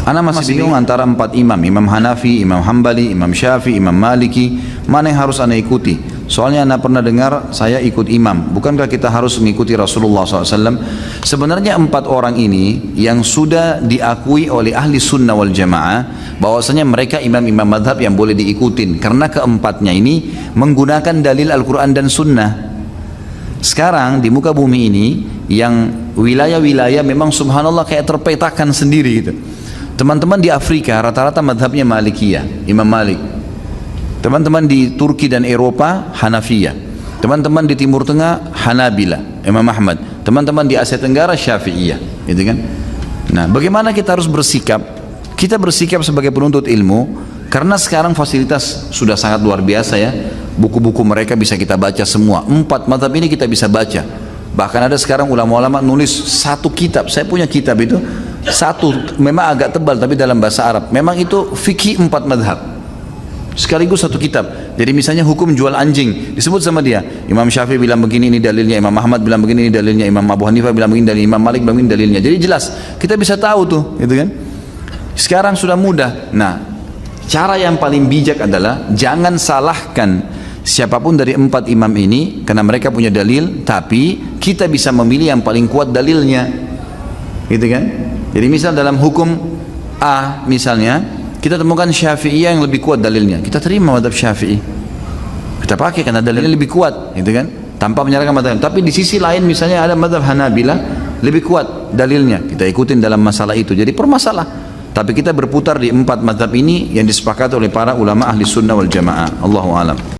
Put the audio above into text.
Ana masih bingung antara 4 imam, Imam Hanafi, Imam Hambali, Imam Syafi'i, Imam Maliki, mana yang harus ana ikuti? Soalnya ana pernah dengar saya ikut imam. Bukankah kita harus mengikuti Rasulullah SAW? Sebenarnya 4 orang ini yang sudah diakui oleh ahli sunnah wal jamaah bahwasanya mereka imam-imam madhab yang boleh diikutin, karena keempatnya ini menggunakan dalil Al-Quran dan sunnah. Sekarang di muka bumi ini yang wilayah-wilayah memang subhanallah kayak terpetakan sendiri gitu. Teman-teman di Afrika rata-rata madhabnya Malikiyah, Imam Malik. Teman-teman di Turki dan Eropa Hanafiyah. Teman-teman di Timur Tengah Hanabila, Imam Ahmad. Teman-teman di Asia Tenggara Syafi'iyah, gitu kan? Nah, bagaimana kita harus bersikap? Kita bersikap sebagai penuntut ilmu karena sekarang fasilitas sudah sangat luar biasa ya. Buku-buku mereka bisa kita baca semua. 4 madhab ini kita bisa baca. Bahkan ada sekarang ulama-ulama nulis 1 kitab. Saya punya kitab itu 1, memang agak tebal tapi dalam bahasa Arab. Memang itu fikih 4 madhab sekaligus 1 kitab. Jadi misalnya hukum jual anjing disebut sama dia. Imam Syafi'i bilang begini, ini dalilnya. Imam Ahmad bilang begini, ini dalilnya. Imam Abu Hanifah bilang begini, dalilnya. Imam Malik bilang begini, dalilnya. Jadi jelas kita bisa tahu tuh, gitu kan. Sekarang sudah mudah. Nah, cara yang paling bijak adalah jangan salahkan siapapun dari 4 imam ini, karena mereka punya dalil, tapi kita bisa memilih yang paling kuat dalilnya, gitu kan. Jadi misal dalam hukum A misalnya kita temukan Syafi'iyah yang lebih kuat dalilnya, kita terima madhab Syafi'i, kita pakai karena dalilnya lebih kuat, gitu kan, tanpa menyalahkan madhab. Tapi di sisi lain misalnya ada madhab Hanabila lebih kuat dalilnya, kita ikutin dalam masalah itu. Jadi permasalah, tapi kita berputar di 4 madhab ini yang disepakati oleh para ulama ahli sunnah wal jamaah. Allahu alam.